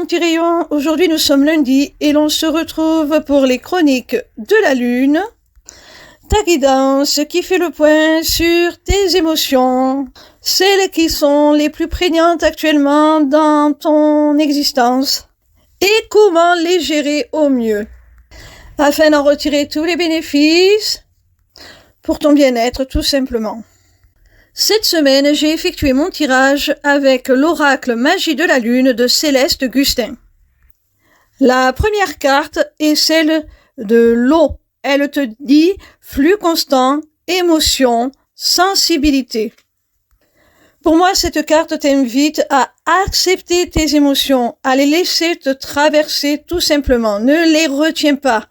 petit rayon, aujourd'hui nous sommes lundi et l'on se retrouve pour les chroniques de la lune, ta guidance qui fait le point sur tes émotions, celles qui sont les plus prégnantes actuellement dans ton existence et comment les gérer au mieux afin d'en retirer tous les bénéfices pour ton bien-être tout simplement. Cette semaine, j'ai effectué mon tirage avec l'oracle Magie de la Lune de Céleste Gustin. La première carte est celle de l'eau. Elle te dit flux constant, émotion, sensibilité. Pour moi, cette carte t'invite à accepter tes émotions, à les laisser te traverser tout simplement. Ne les retiens pas.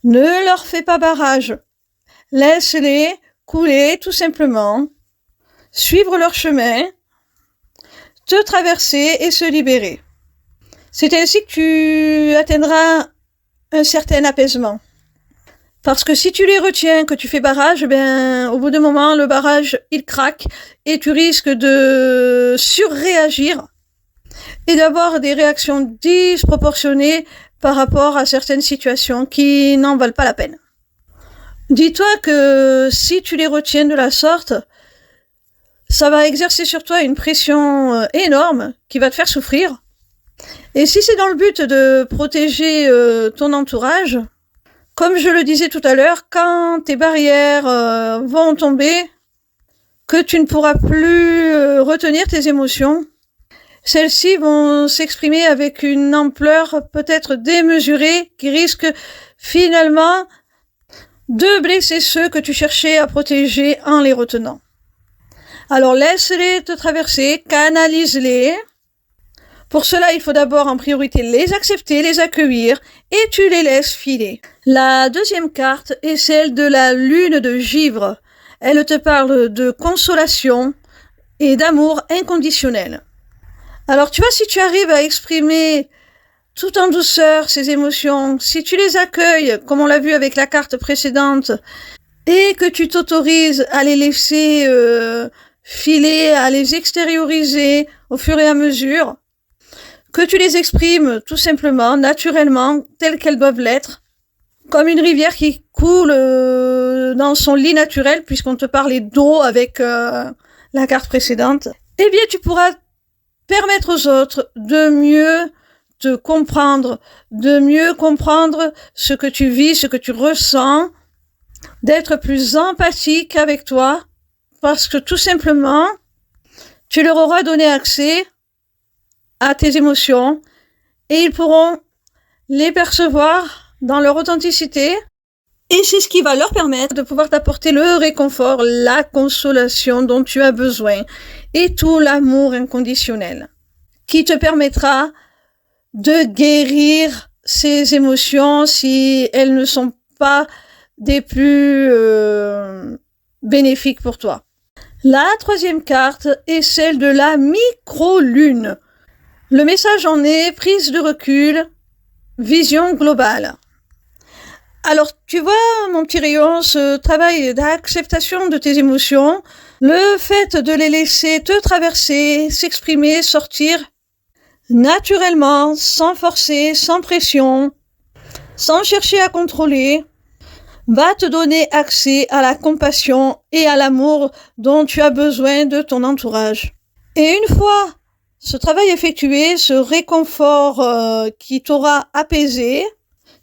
Ne leur fais pas barrage. Laisse-les couler tout simplement. Suivre leur chemin, te traverser et se libérer. C'est ainsi que tu atteindras un certain apaisement. Parce que si tu les retiens, que tu fais barrage, au bout d'un moment, le barrage, il craque et tu risques de surréagir et d'avoir des réactions disproportionnées par rapport à certaines situations qui n'en valent pas la peine. Dis-toi que si tu les retiens de la sorte, ça va exercer sur toi une pression énorme qui va te faire souffrir. Et si c'est dans le but de protéger ton entourage, comme je le disais tout à l'heure, quand tes barrières vont tomber, que tu ne pourras plus retenir tes émotions, celles-ci vont s'exprimer avec une ampleur peut-être démesurée qui risque finalement de blesser ceux que tu cherchais à protéger en les retenant. Alors laisse-les te traverser, canalise-les. Pour cela, il faut d'abord en priorité les accepter, les accueillir et tu les laisses filer. La deuxième carte est celle de la lune de givre. Elle te parle de consolation et d'amour inconditionnel. Alors tu vois, si tu arrives à exprimer tout en douceur ces émotions, si tu les accueilles, comme on l'a vu avec la carte précédente, et que tu t'autorises à les laisser filer, à les extérioriser au fur et à mesure, que tu les exprimes tout simplement, naturellement, telles qu'elles doivent l'être, comme une rivière qui coule dans son lit naturel, puisqu'on te parlait d'eau avec la carte précédente, eh bien tu pourras permettre aux autres de mieux te comprendre, de mieux comprendre ce que tu vis, ce que tu ressens, d'être plus empathique avec toi, parce que tout simplement, tu leur auras donné accès à tes émotions et ils pourront les percevoir dans leur authenticité et c'est ce qui va leur permettre de pouvoir t'apporter le réconfort, la consolation dont tu as besoin et tout l'amour inconditionnel qui te permettra de guérir ces émotions si elles ne sont pas des plus bénéfiques pour toi. La troisième carte est celle de la micro-lune. Le message en est prise de recul, vision globale. Alors, tu vois, mon petit rayon, ce travail d'acceptation de tes émotions, le fait de les laisser te traverser, s'exprimer, sortir naturellement, sans forcer, sans pression, sans chercher à contrôler, va te donner accès à la compassion et à l'amour dont tu as besoin de ton entourage. Et une fois ce travail effectué, ce réconfort qui t'aura apaisé,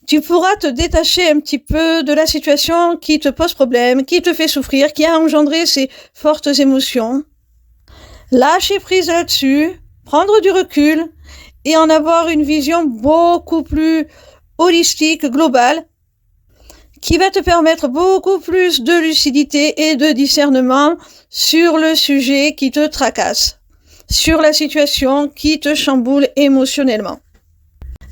tu pourras te détacher un petit peu de la situation qui te pose problème, qui te fait souffrir, qui a engendré ces fortes émotions. Lâcher prise là-dessus, prendre du recul et en avoir une vision beaucoup plus holistique, globale, qui va te permettre beaucoup plus de lucidité et de discernement sur le sujet qui te tracasse, sur la situation qui te chamboule émotionnellement.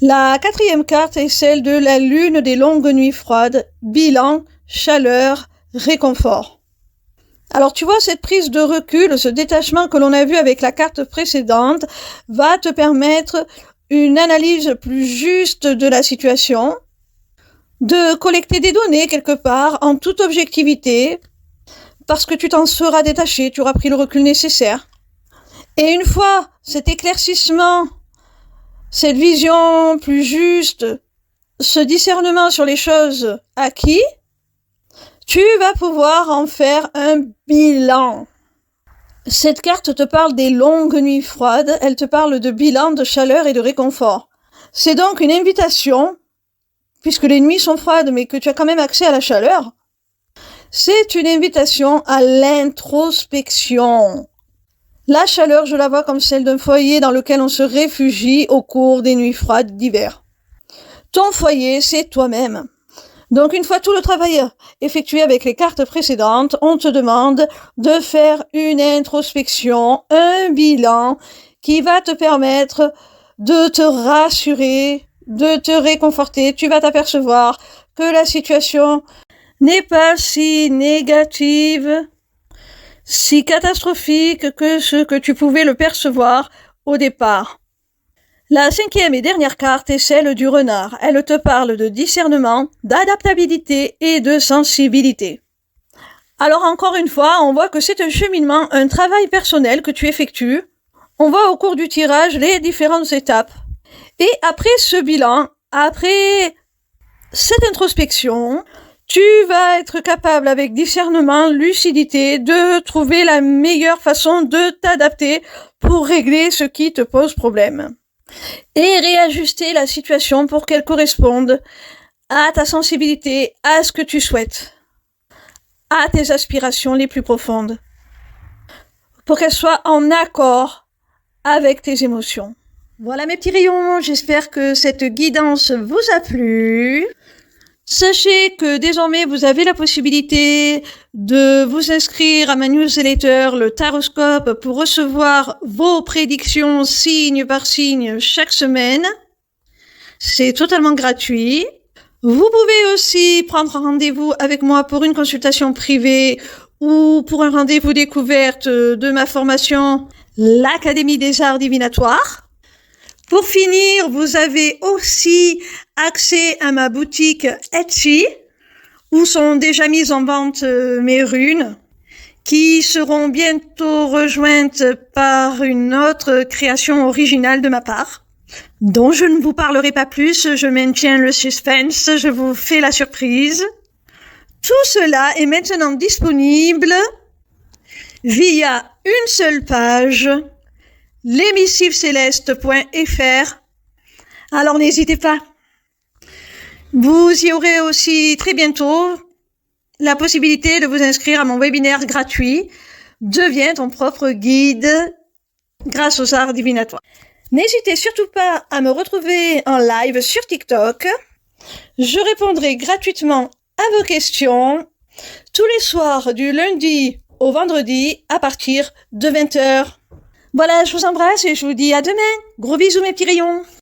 La quatrième carte est celle de la lune des longues nuits froides, bilan, chaleur, réconfort. Alors tu vois, cette prise de recul, ce détachement que l'on a vu avec la carte précédente, va te permettre une analyse plus juste de la situation, de collecter des données quelque part en toute objectivité, parce que tu t'en seras détaché, tu auras pris le recul nécessaire. Et une fois cet éclaircissement cette vision plus juste, ce discernement sur les choses acquis, tu vas pouvoir en faire un bilan. Cette carte te parle des longues nuits froides, elle te parle de bilan, de chaleur et de réconfort. C'est donc une invitation, puisque les nuits sont froides mais que tu as quand même accès à la chaleur, c'est une invitation à l'introspection. La chaleur, je la vois comme celle d'un foyer dans lequel on se réfugie au cours des nuits froides d'hiver. Ton foyer, c'est toi-même. Donc, une fois tout le travail effectué avec les cartes précédentes, on te demande de faire une introspection, un bilan qui va te permettre de te rassurer, de te réconforter. Tu vas t'apercevoir que la situation n'est pas si négative, si catastrophique que ce que tu pouvais le percevoir au départ. La 5e et dernière carte est celle du renard. Elle te parle de discernement, d'adaptabilité et de sensibilité. Alors encore une fois, on voit que c'est un cheminement, un travail personnel que tu effectues. On voit au cours du tirage les différentes étapes. Et après ce bilan, après cette introspection, tu vas être capable avec discernement, lucidité, de trouver la meilleure façon de t'adapter pour régler ce qui te pose problème. Et réajuster la situation pour qu'elle corresponde à ta sensibilité, à ce que tu souhaites, à tes aspirations les plus profondes, pour qu'elle soit en accord avec tes émotions. Voilà mes petits rayons, j'espère que cette guidance vous a plu. Sachez que désormais vous avez la possibilité de vous inscrire à ma newsletter, le Taroscope, pour recevoir vos prédictions signe par signe chaque semaine. C'est totalement gratuit. Vous pouvez aussi prendre rendez-vous avec moi pour une consultation privée ou pour un rendez-vous découverte de ma formation, l'Académie des Arts Divinatoires. Pour finir, vous avez aussi accès à ma boutique Etsy, où sont déjà mises en vente mes runes, qui seront bientôt rejointes par une autre création originale de ma part, dont je ne vous parlerai pas plus, je maintiens le suspense, je vous fais la surprise. Tout cela est maintenant disponible via une seule page, l'émissivecéleste.fr. Alors n'hésitez pas. Vous y aurez aussi très bientôt la possibilité de vous inscrire à mon webinaire gratuit « Deviens ton propre guide grâce aux arts divinatoires ». N'hésitez surtout pas à me retrouver en live sur TikTok. Je répondrai gratuitement à vos questions tous les soirs du lundi au vendredi à partir de 20h. Voilà, je vous embrasse et je vous dis à demain. Gros bisous mes petits rayons.